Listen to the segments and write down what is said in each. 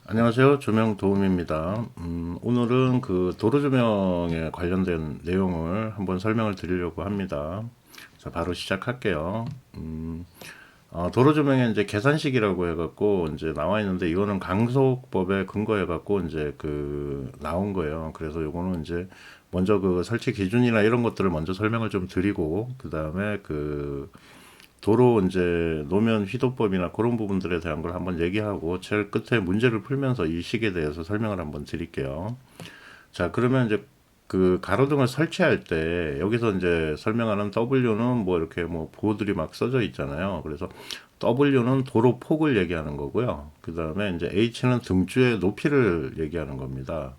안녕하세요. 조명도움입니다. 오늘은 그 도로 조명에 관련된 내용을 한번 설명을 드리려고 합니다. 자, 바로 시작할게요. 도로 조명에 이제 계산식이라고 해갖고 이제 나와 있는데 이거는 강속법에 근거해갖고 이제 그 나온 거예요. 그래서 요거는 이제 먼저 그 설치 기준이나 이런 것들을 먼저 설명을 좀 드리고 그 다음에 그 도로 이제 노면 휘도법이나 그런 부분들에 대한 걸 한번 얘기하고 제일 끝에 문제를 풀면서 이 식에 대해서 설명을 한번 드릴게요. 자, 그러면 이제 그 가로등을 설치할 때 여기서 이제 설명하는 W는 뭐 이렇게 뭐 보호들이 막 써져 있잖아요. 그래서 W는 도로 폭을 얘기하는 거고요. 그 다음에 이제 H는 등주의 높이를 얘기하는 겁니다.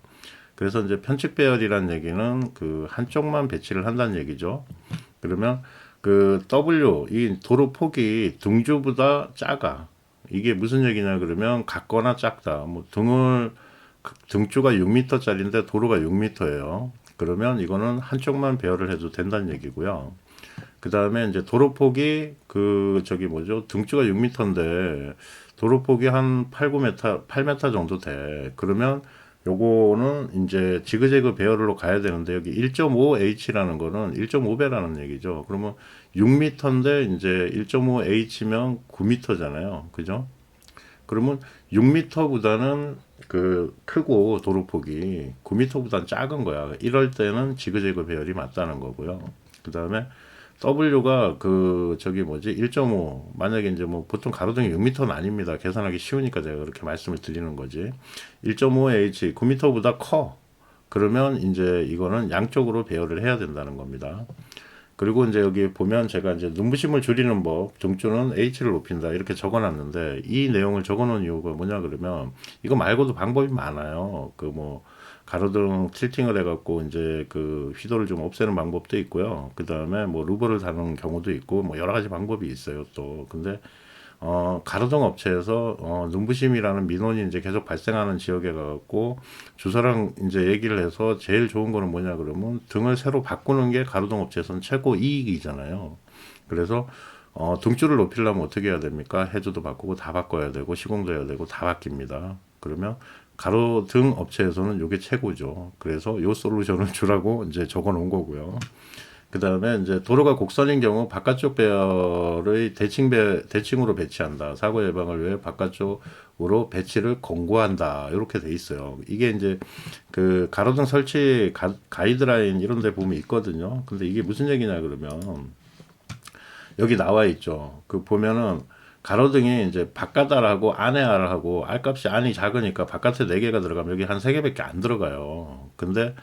그래서 이제 편측 배열이란 얘기는 그 한쪽만 배치를 한다는 얘기죠. 그러면 그 W 이 도로 폭이 등주보다 작아. 이게 무슨 얘기냐 그러면 같거나 작다. 뭐 등주가 6m짜리인데 도로가 6m예요. 그러면 이거는 한쪽만 배열을 해도 된다는 얘기고요. 그 다음에 이제 도로폭이 그 저기 뭐죠? 등주가 6m인데 도로폭이 한 8, 9m, 8m 정도 돼. 그러면 요거는 이제 지그재그 배열로 가야 되는데 여기 1.5H라는 거는 1.5배라는 얘기죠. 그러면 6m인데 이제 1.5H면 9m잖아요. 그죠? 그러면 6m보다는 그 크고 도로폭이 9m보다는 작은 거야. 이럴 때는 지그재그 배열이 맞다는 거고요. 그 다음에 W가 그 저기 뭐지 1.5 만약에 이제 뭐 보통 가로등이 6m는 아닙니다. 계산하기 쉬우니까 제가 그렇게 말씀을 드리는 거지. 1.5H 9m보다 커. 그러면 이제 이거는 양쪽으로 배열을 해야 된다는 겁니다. 그리고 이제 여기 보면 제가 이제 눈부심을 줄이는 법, 등주는 H를 높인다 이렇게 적어놨는데 이 내용을 적어놓은 이유가 뭐냐 그러면 이거 말고도 방법이 많아요. 그 뭐 가로등 틸팅을 해갖고 이제 그 휘도를 좀 없애는 방법도 있고요. 그 다음에 뭐 루버를 다는 경우도 있고 뭐 여러 가지 방법이 있어요 또. 근데 가로등 업체에서 눈부심이라는 민원이 이제 계속 발생하는 지역에 가갖고 주소랑 이제 얘기를 해서 제일 좋은 거는 뭐냐 그러면 등을 새로 바꾸는 게 가로등 업체에서는 최고 이익이잖아요. 그래서 등줄을 높이려면 어떻게 해야 됩니까? 해주도 바꾸고 다 바꿔야 되고 시공도 해야 되고 다 바뀝니다. 그러면 가로등 업체에서는 이게 최고죠. 그래서 요 솔루션을 주라고 이제 적어 놓은 거고요. 그 다음에 이제 도로가 곡선인 경우 바깥쪽 배열의 대칭으로 배치한다. 사고 예방을 위해 바깥쪽으로 배치를 권고한다. 이렇게 돼 있어요. 이게 이제 그 가로등 설치 가이드라인 이런 데 보면 있거든요. 근데 이게 무슨 얘기냐 그러면 여기 나와 있죠. 그 보면은 가로등이 이제 바깥 알하고 안에 알하고 알값이 안이 작으니까 바깥에 4개가 들어가면 여기 한 3개밖에 안 들어가요. 근데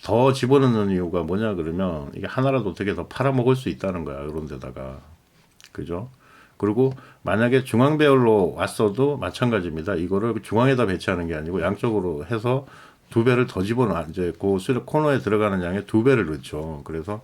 더 집어넣는 이유가 뭐냐 그러면 이게 하나라도 어떻게 더 팔아먹을 수 있다는 거야. 이런 데다가. 그죠? 그리고 만약에 중앙 배열로 왔어도 마찬가지입니다. 이거를 중앙에다 배치하는 게 아니고 양쪽으로 해서 2배를 더 집어넣어. 이제 그 수력 코너에 들어가는 양의 2배를 넣죠. 그래서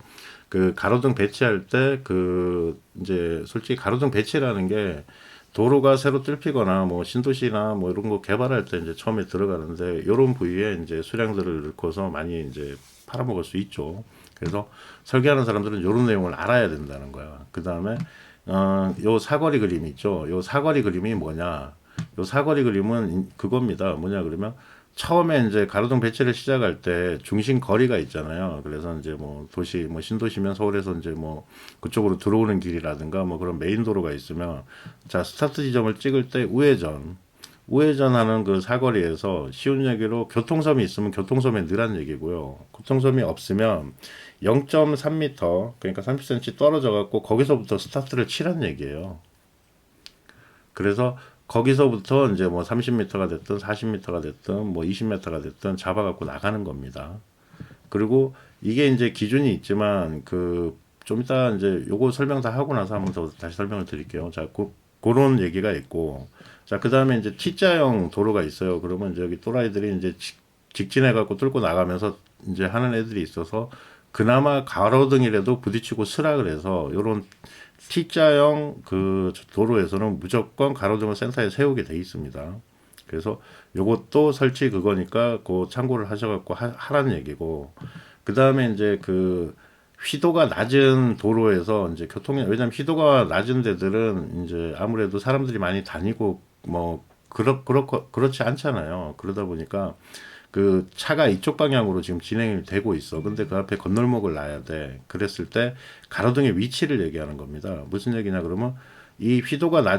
그 가로등 배치할 때 그 이제 솔직히 가로등 배치라는 게 도로가 새로 뚫히거나 뭐 신도시나 뭐 이런 거 개발할 때 이제 처음에 들어가는데 이런 부위에 이제 수량들을 넣고서 많이 이제 팔아먹을 수 있죠. 그래서 설계하는 사람들은 이런 내용을 알아야 된다는 거야. 그 다음에 요 사거리 그림 있죠. 요 사거리 그림이 뭐냐? 요 사거리 그림은 그겁니다. 뭐냐 그러면 처음에 이제 가로등 배치를 시작할 때 중심 거리가 있잖아요. 그래서 이제 뭐 도시, 뭐 신도시면 서울에서 이제 뭐 그쪽으로 들어오는 길이라든가 뭐 그런 메인 도로가 있으면 자, 스타트 지점을 찍을 때 우회전하는 그 사거리에서 쉬운 얘기로 교통섬이 있으면 교통섬에 넣으란 얘기고요. 교통섬이 없으면 0.3m, 그러니까 30cm 떨어져 갖고 거기서부터 스타트를 치란 얘기예요. 그래서 거기서부터 이제 뭐 30m가 됐든 40m가 됐든 뭐 20m가 됐든 잡아갖고 나가는 겁니다. 그리고 이게 이제 기준이 있지만 그 좀 이따 이제 요거 설명 다 하고 나서 한번 더 다시 설명을 드릴게요. 자, 그런 얘기가 있고, 자, 그 다음에 이제 T자형 도로가 있어요. 그러면 이제 여기 또라이들이 이제 직진해갖고 뚫고 나가면서 이제 하는 애들이 있어서 그나마 가로등이라도 부딪히고 쓰라 그래서 요런 T자형 그 도로에서는 무조건 가로등을 센터에 세우게 돼 있습니다. 그래서 요것도 설치 그거니까 그 참고를 하셔갖고 하라는 얘기고 그 다음에 이제 그 휘도가 낮은 도로에서 이제 왜냐면 휘도가 낮은 데들은 이제 아무래도 사람들이 많이 다니고 뭐 그렇지 않잖아요. 그러다 보니까 그 차가 이쪽 방향으로 지금 진행이 되고 있어. 근데 그 앞에 건널목을 놔야 돼. 그랬을 때 가로등의 위치를 얘기하는 겁니다. 무슨 얘기냐 그러면 이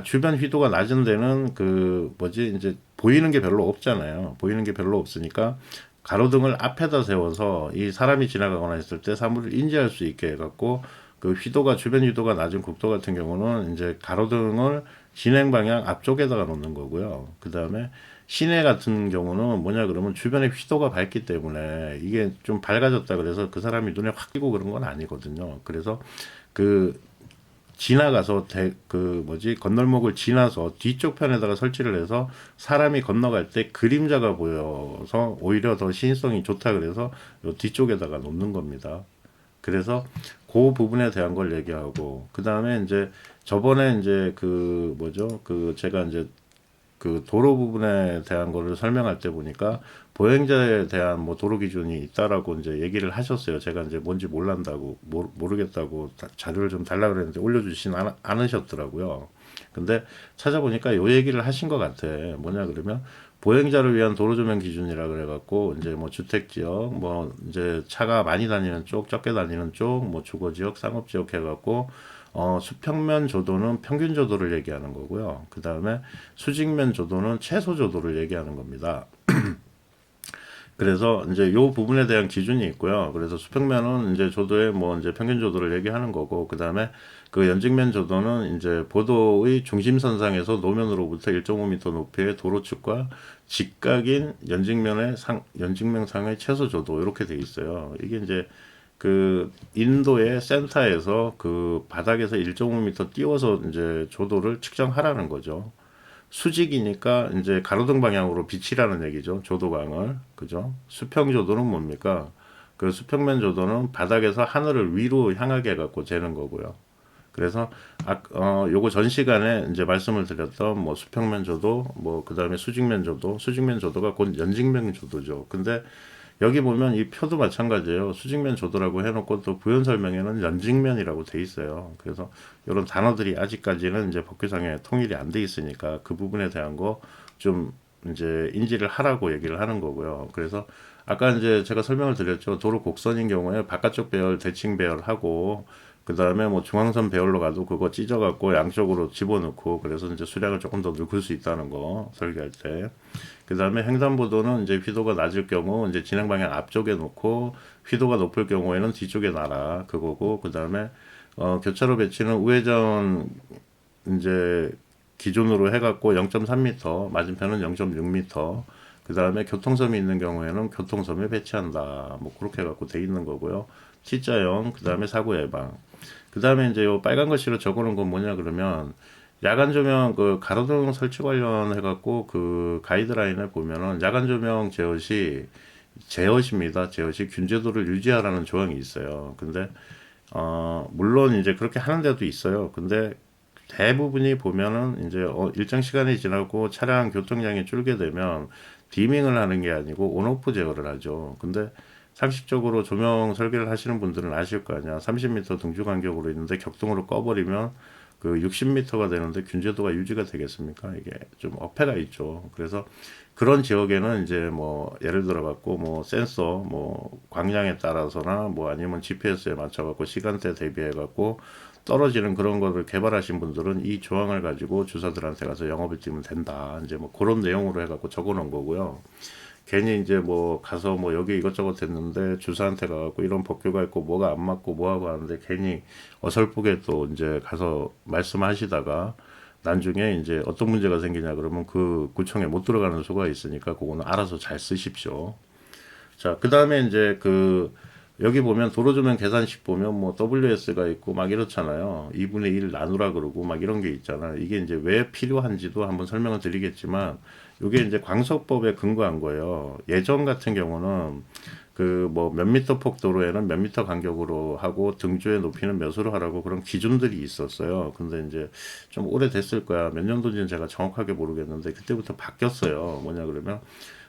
주변 휘도가 낮은 데는 그 뭐지 이제 보이는 게 별로 없잖아요. 보이는 게 별로 없으니까 가로등을 앞에다 세워서 이 사람이 지나가거나 했을 때 사물을 인지할 수 있게 해갖고 그 주변 휘도가 낮은 국도 같은 경우는 이제 가로등을 진행 방향 앞쪽에다가 놓는 거고요. 그 다음에 시내 같은 경우는 뭐냐 그러면 주변에 휘도가 밝기 때문에 이게 좀 밝아졌다 그래서 그 사람이 눈에 확 띄고 그런 건 아니거든요. 그래서 그 지나가서 그 뭐지 건널목을 지나서 뒤쪽 편에다가 설치를 해서 사람이 건너갈 때 그림자가 보여서 오히려 더 시인성이 좋다 그래서 요 뒤쪽에다가 놓는 겁니다. 그래서 그 부분에 대한 걸 얘기하고 그 다음에 이제 저번에 이제 그 뭐죠 그 제가 이제 그 도로 부분에 대한 거를 설명할 때 보니까 보행자에 대한 뭐 도로 기준이 있다라고 이제 얘기를 하셨어요. 제가 이제 뭔지 몰란다고 모르겠다고 자료를 좀 달라 그랬는데 올려주진 않으셨더라고요. 근데 찾아보니까 요 얘기를 하신 것 같아. 뭐냐 그러면 보행자를 위한 도로 조명 기준이라 그래갖고 이제 뭐 주택 지역, 뭐 이제 차가 많이 다니는 쪽, 적게 다니는 쪽, 뭐 주거 지역, 상업 지역 해갖고 수평면 조도는 평균 조도를 얘기하는 거고요. 그 다음에 수직면 조도는 최소 조도를 얘기하는 겁니다. 그래서 이제 요 부분에 대한 기준이 있고요. 그래서 수평면은 이제 조도의 뭐 이제 평균 조도를 얘기하는 거고, 그 다음에 그 연직면 조도는 이제 보도의 중심선상에서 노면으로부터 1.5m 높이의 도로축과 직각인 연직면상의 최소 조도 이렇게 돼 있어요. 이게 이제 그 인도의 센터에서 그 바닥에서 1.5m 띄워서 이제 조도를 측정하라는 거죠. 수직이니까 이제 가로등 방향으로 비치라는 얘기죠. 조도광을. 그죠? 수평 조도는 뭡니까? 그 수평면 조도는 바닥에서 하늘을 위로 향하게 해갖고 재는 거고요. 그래서 요거 전 시간에 이제 말씀을 드렸던 뭐 수평면 조도, 뭐 그다음에 수직면 조도가 곧 연직면 조도죠. 근데 여기 보면 이 표도 마찬가지예요. 수직면 조도라고 해놓고 또 부연 설명에는 연직면이라고 돼 있어요. 그래서 이런 단어들이 아직까지는 이제 법규상에 통일이 안 돼 있으니까 그 부분에 대한 거 좀 이제 인지를 하라고 얘기를 하는 거고요. 그래서 아까 이제 제가 설명을 드렸죠. 도로 곡선인 경우에 바깥쪽 배열, 대칭 배열하고 그 다음에 뭐 중앙선 배열로 가도 그거 찢어갖고 양쪽으로 집어넣고 그래서 이제 수량을 조금 더 넣을 수 있다는 거 설계할 때. 그 다음에 횡단보도는 이제 휘도가 낮을 경우 이제 진행 방향 앞쪽에 놓고 휘도가 높을 경우에는 뒤쪽에 놔라 그거고 그 다음에 교차로 배치는 우회전 이제 기준으로 해갖고 0.3m 맞은편은 0.6m 그 다음에 교통섬이 있는 경우에는 교통섬에 배치한다 뭐 그렇게 해갖고 돼 있는 거고요. T자형 그 다음에 사고 예방 그 다음에 이제 요 빨간 글씨로 적어놓은 건 뭐냐 그러면 야간 조명 그 가로등 설치 관련해 갖고 그 가이드라인을 보면은 야간 조명 제어시입니다. 제어시 균제도를 유지하라는 조항이 있어요. 근데 물론 이제 그렇게 하는 데도 있어요. 근데 대부분이 보면은 이제 일정 시간이 지나고 차량 교통량이 줄게 되면 디밍을 하는 게 아니고 온오프 제어를 하죠. 근데 상식적으로 조명 설계를 하시는 분들은 아실 거 아니야. 30m 등주 간격으로 있는데 격동으로 꺼버리면 그 60m가 되는데 균제도가 유지가 되겠습니까? 이게 좀 어폐가 있죠. 그래서 그런 지역에는 이제 뭐 예를 들어 갖고 뭐 센서 뭐 광량에 따라서나 뭐 아니면 GPS에 맞춰 갖고 시간대 대비해 갖고 떨어지는 그런 거를 개발하신 분들은 이 조항을 가지고 주사들한테 가서 영업을 뛰면 된다. 이제 뭐 그런 내용으로 해 갖고 적어 놓은 거고요. 괜히 이제 뭐 가서 뭐 여기 이것저것 됐는데 주사한테 가갖고 이런 법규가 있고 뭐가 안 맞고 뭐하고 하는데 괜히 어설프게 또 이제 가서 말씀하시다가 나중에 이제 어떤 문제가 생기냐 그러면 그 구청에 못 들어가는 수가 있으니까 그거는 알아서 잘 쓰십시오. 자, 그 다음에 이제 그 여기 보면 도로조명 계산식 보면 뭐 WS가 있고 막 이렇잖아요. 2분의 1 나누라 그러고 막 이런 게 있잖아요. 이게 이제 왜 필요한지도 한번 설명을 드리겠지만 이게 이제 광석법에 근거한 거예요. 예전 같은 경우는 그 뭐 몇 미터 폭 도로에는 몇 미터 간격으로 하고 등주의 높이는 몇으로 하라고 그런 기준들이 있었어요. 근데 이제 좀 오래됐을 거야. 몇 년도인지는 제가 정확하게 모르겠는데 그때부터 바뀌었어요. 뭐냐 그러면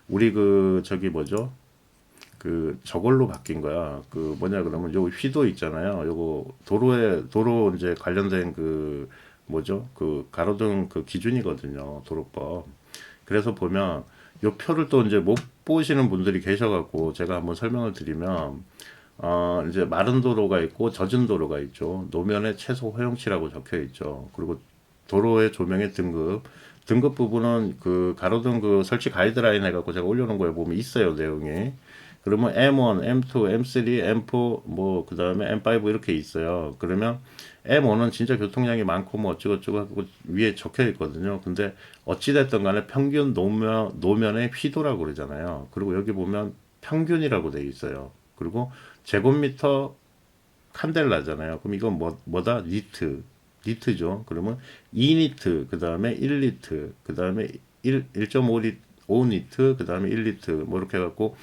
우리 그 저기 뭐죠? 그 저걸로 바뀐 거야. 그 뭐냐 그러면 요 휘도 있잖아요. 요거 도로 이제 관련된 그 뭐죠? 그 가로등 그 기준이거든요. 도로법. 그래서 보면 요 표를 또 이제 못 보시는 분들이 계셔갖고 제가 한번 설명을 드리면 이제 마른 도로가 있고 젖은 도로가 있죠. 노면에 최소 허용치라고 적혀 있죠. 그리고 도로의 조명의 등급 부분은 그 가로등 그 설치 가이드라인 해갖고 제가 올려놓은 거에 보면 있어요, 내용이. 그러면 M1, M2, M3, M4, 뭐, 그 다음에 M5 이렇게 있어요. 그러면 M1은 진짜 교통량이 많고 뭐 어쩌고저쩌고 하고 위에 적혀 있거든요. 근데 어찌됐든 간에 평균 노면의 휘도라고 그러잖아요. 그리고 여기 보면 평균이라고 돼 있어요. 그리고 제곱미터 칸델라잖아요. 그럼 이건 뭐다? 니트죠. 그러면 2니트, 그 다음에 1니트, 그 다음에 1.5니트, 그 다음에 1니트, 뭐 이렇게 해갖고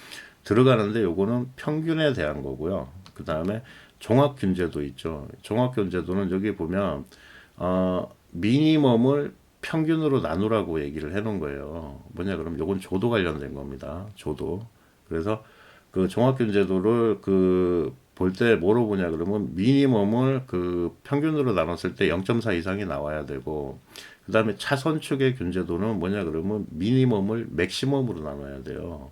들어가는데 요거는 평균에 대한 거고요. 그 다음에 종합균제도 있죠. 종합균제도는 여기 보면, 미니멈을 평균으로 나누라고 얘기를 해 놓은 거예요. 뭐냐, 그럼 요건 조도 관련된 겁니다. 조도. 그래서 그 종합균제도를 볼 때 뭐로 보냐 그러면 미니멈을 그 평균으로 나눴을 때 0.4 이상이 나와야 되고 그 다음에 차선축의 균제도는 뭐냐 그러면 미니멈을 맥시멈으로 나눠야 돼요.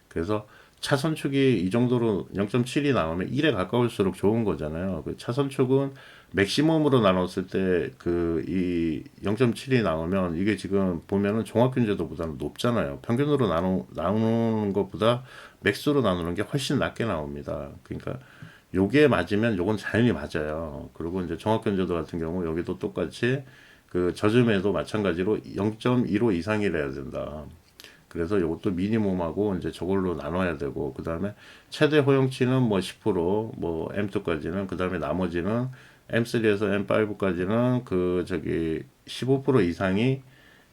그래서 차선축이 이 정도로 0.7이 나오면 1에 가까울수록 좋은 거잖아요. 그 차선축은 맥시멈으로 나눴을 때 그 이 0.7이 나오면 이게 지금 보면은 종합균제도보다는 높잖아요. 평균으로 나누는 것보다 맥스로 나누는 게 훨씬 낮게 나옵니다. 그러니까 요게 맞으면 요건 당연히 맞아요. 그리고 이제 종합균제도 같은 경우 여기도 똑같이 그 저점에도 마찬가지로 0.15 이상이래야 된다. 그래서 이것도 미니멈하고 이제 저걸로 나눠야 되고 그 다음에 최대 허용치는 뭐 10%, 뭐 M2까지는 그 다음에 나머지는 M3에서 M5까지는 그 저기 15% 이상이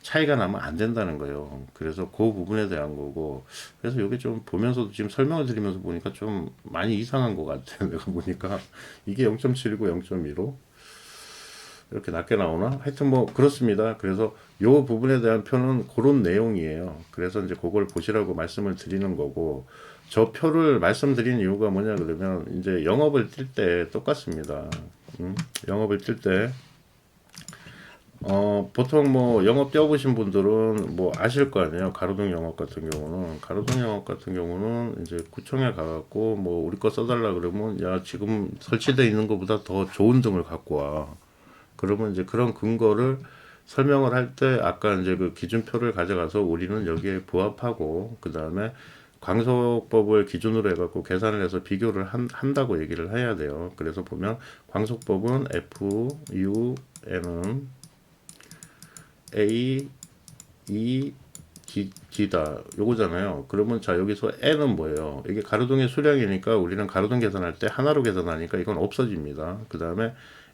차이가 나면 안 된다는 거예요. 그래서 그 부분에 대한 거고 그래서 이게 좀 보면서도 지금 설명을 드리면서 보니까 좀 많이 이상한 것 같아요. 내가 보니까 이게 0.7이고 0.15 이렇게 낮게 나오나? 하여튼 뭐 그렇습니다. 그래서 요 부분에 대한 표는 그런 내용이에요. 그래서 이제 그걸 보시라고 말씀을 드리는 거고 저 표를 말씀드린 이유가 뭐냐 그러면 이제 영업을 뛸 때 똑같습니다. 영업을 뛸 때 보통 뭐 영업 뛰어보신 분들은 뭐 아실 거 아니에요. 가로등 영업 같은 경우는 이제 구청에 가갖고 뭐 우리 거 써달라 그러면 야 지금 설치되어 있는 것보다 더 좋은 등을 갖고 와. 그러면 이제 그런 근거를 설명을 할 때 아까 이제 그 기준표를 가져가서 우리는 여기에 부합하고 그 다음에 광속법을 기준으로 해갖고 계산을 해서 비교를 한다고 얘기를 해야 돼요. 그래서 보면 광속법은 FUN은 A, E, D다 요거잖아요. 그러면 자 여기서 N은 뭐예요? 이게 가로등의 수량이니까 우리는 가로등 계산할 때 하나로 계산하니까 이건 없어집니다. 그 다음에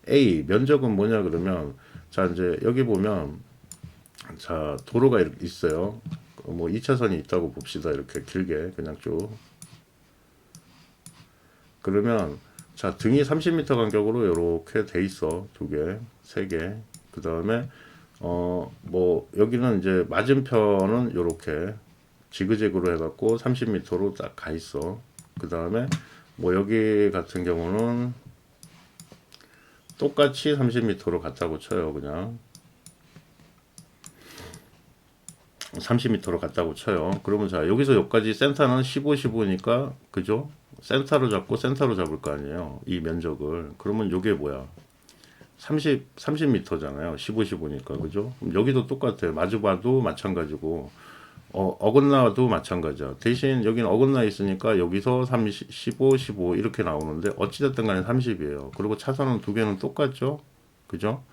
A 면적은 뭐냐 그러면 자 이제 여기 보면 자 도로가 있어요. 뭐 2차선이 있다고 봅시다. 이렇게 길게 그냥 쭉 그러면 자 등이 30m 간격으로 이렇게 돼 있어. 두 개, 세 개. 그 다음에 뭐 여기는 이제 맞은편은 이렇게 지그재그로 해갖고 30m로 딱 가 있어. 그 다음에 뭐 여기 같은 경우는 똑같이 30m로 갔다고 쳐요. 그냥 30m로 갔다고 쳐요. 그러면 자 여기서 여기까지 센터는 15, 15니까 그죠? 센터로 잡고 센터로 잡을 거 아니에요. 이 면적을. 그러면 요게 뭐야? 30m잖아요. 15, 15니까 그죠? 그럼 여기도 똑같아요. 마주봐도 마찬가지고 어긋나도 마찬가지야. 대신 여기는 어긋나 있으니까 여기서 30, 15, 15 이렇게 나오는데 어찌됐든 간에 30이에요. 그리고 차선은 두 개는 똑같죠? 그죠?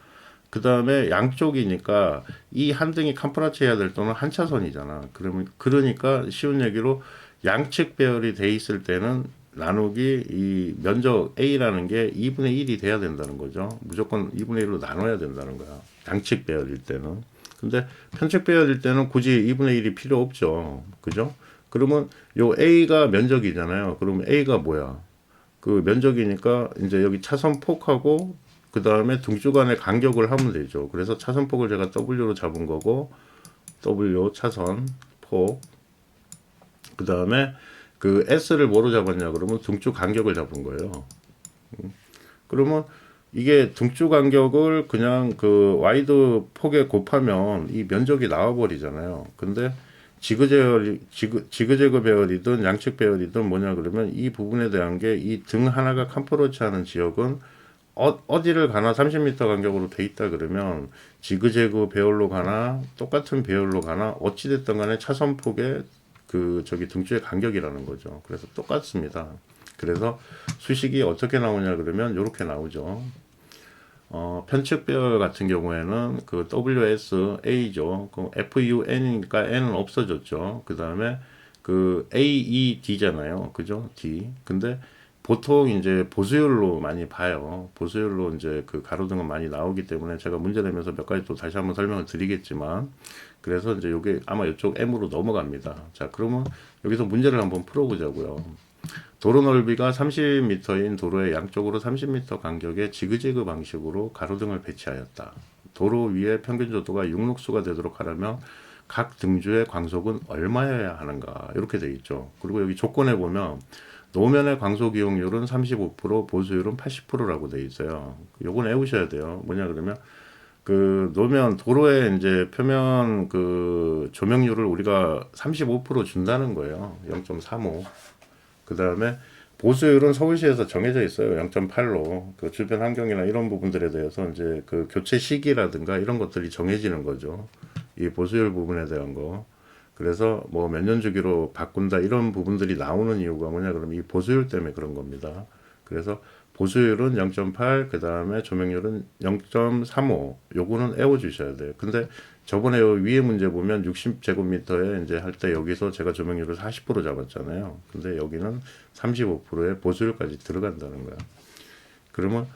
그 다음에 양쪽이니까 이 한 등이 캄프라치 해야 될 또는 한 차선이잖아. 그러니까 쉬운 얘기로 양측 배열이 돼 있을 때는 나누기 이 면적 A라는 게 2분의 1이 돼야 된다는 거죠. 무조건 2분의 1로 나눠야 된다는 거야. 양측 배열일 때는. 근데 편측 배열일 때는 굳이 2분의 1이 필요 없죠. 그죠? 그러면 요 A가 면적이잖아요. 그러면 A가 뭐야? 그 면적이니까 이제 여기 차선폭하고 그 다음에 등주 간의 간격을 하면 되죠. 그래서 차선폭을 제가 W로 잡은 거고 W 차선 폭 그 다음에 그 S를 뭐로 잡았냐 그러면 등주 간격을 잡은 거예요. 그러면 이게 등주 간격을 그냥 그 와이드 폭에 곱하면 이 면적이 나와 버리잖아요. 근데 지그재그 배열이든 양측 배열이든 뭐냐 그러면 이 부분에 대한 게 이 등 하나가 캄프로치 하는 지역은 어디를 가나 30m 간격으로 돼 있다 그러면 지그재그 배열로 가나 똑같은 배열로 가나 어찌됐든 간에 차선폭의 그 저기 등주의 간격이라는 거죠. 그래서 똑같습니다. 그래서 수식이 어떻게 나오냐 그러면 이렇게 나오죠. 편측 배열 같은 경우에는 그 WSA죠. 그 FUN이니까 N은 없어졌죠. 그 다음에 그 AED잖아요. 그죠? D. 근데 보통 이제 보수율로 많이 봐요. 보수율로 이제 그 가로등은 많이 나오기 때문에 제가 문제 내면서 몇 가지 또 다시 한번 설명을 드리겠지만, 그래서 이제 요게 아마 이쪽 M으로 넘어갑니다. 자, 그러면 여기서 문제를 한번 풀어보자고요. 도로 넓이가 30m인 도로의 양쪽으로 30m 간격의 지그재그 방식으로 가로등을 배치하였다. 도로 위에 평균 조도가 6룩수가 되도록 하려면 각 등주의 광속은 얼마여야 하는가, 이렇게 되어 있죠. 그리고 여기 조건에 보면 노면의 광속 이용률은 35%, 보수율은 80%라고 되어 있어요. 요건 외우셔야 돼요. 뭐냐 그러면 그 노면 도로의 이제 표면 그 조명률을 우리가 35% 준다는 거예요. 0.35. 그 다음에 보수율은 서울시에서 정해져 있어요. 0.8로. 그 주변 환경이나 이런 부분들에 대해서 이제 그 교체 시기라든가 이런 것들이 정해지는 거죠. 이 보수율 부분에 대한 거. 그래서 뭐 몇 년 주기로 바꾼다 이런 부분들이 나오는 이유가 뭐냐 그러면 이 보수율 때문에 그런 겁니다. 그래서 보수율은 0.8, 그 다음에 조명률은 0.35. 요거는 외워 주셔야 돼요. 근데 저번에 위에 문제 보면 60제곱미터에 이제 할 때 여기서 제가 조명률을 40% 잡았잖아요. 근데 여기는 35%의 보수율까지 들어간다는 거야. 그러면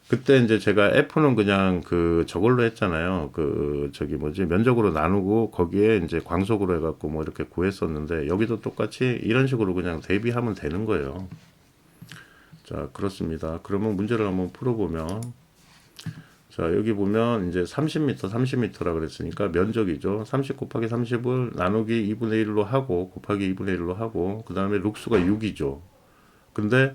그때 이제 제가 F는 그냥 그 저걸로 했잖아요. 그 저기 뭐지 면적으로 나누고 거기에 이제 광속으로 해갖고 뭐 이렇게 구했었는데 여기도 똑같이 이런 식으로 그냥 대비하면 되는 거예요. 자, 그렇습니다. 그러면 문제를 한번 풀어보면, 자, 여기 보면 이제 30m, 30m라 그랬으니까 면적이죠. 30 곱하기 30을 나누기 2분의 1로 하고, 곱하기 2분의 1로 하고, 그 다음에 룩수가 6이죠. 근데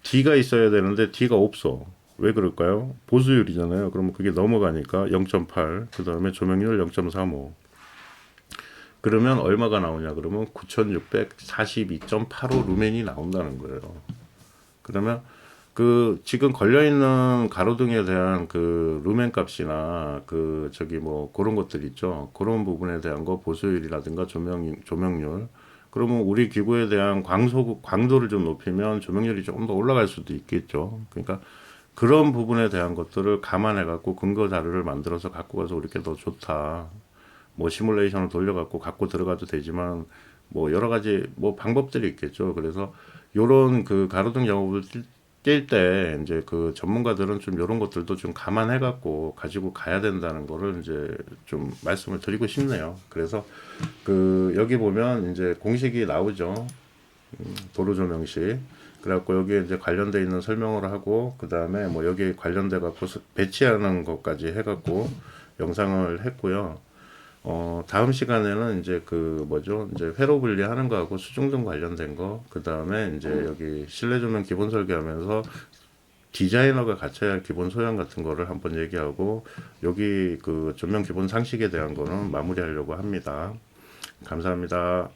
D가 있어야 되는데 D가 없어. 왜 그럴까요? 보수율이잖아요. 그러면 그게 넘어가니까 0.8, 그 다음에 조명률 0.35. 그러면 얼마가 나오냐? 그러면 9642.85 루멘이 나온다는 거예요. 그러면 그 지금 걸려 있는 가로등에 대한 그 루멘 값이나 그 저기 뭐 그런 것들 있죠. 그런 부분에 대한 거 보수율이라든가 조명률. 그러면 우리 기구에 대한 광도를 좀 높이면 조명률이 조금 더 올라갈 수도 있겠죠. 그러니까 그런 부분에 대한 것들을 감안해 갖고 근거 자료를 만들어서 갖고 가서 우리께 더 좋다. 뭐 시뮬레이션을 돌려 갖고 들어가도 되지만 뭐 여러 가지 뭐 방법들이 있겠죠. 그래서 요런 그 가로등 작업을 뛸 때 이제 그 전문가들은 좀 요런 것들도 좀 감안해 갖고 가지고 가야 된다는 거를 이제 좀 말씀을 드리고 싶네요. 그래서 그 여기 보면 이제 공식이 나오죠. 도로 조명식. 그래갖고 여기에 이제 관련돼 있는 설명을 하고 그 다음에 뭐 여기 관련돼 갖고 배치하는 것까지 해갖고 영상을 했고요. 다음 시간에는 이제 그 뭐죠? 이제 회로 분리하는 거하고 수중등 관련된 거, 그 다음에 이제 여기 실내 조명 기본 설계하면서 디자이너가 갖춰야 할 기본 소양 같은 거를 한번 얘기하고 여기 그 조명 기본 상식에 대한 거는 마무리하려고 합니다. 감사합니다.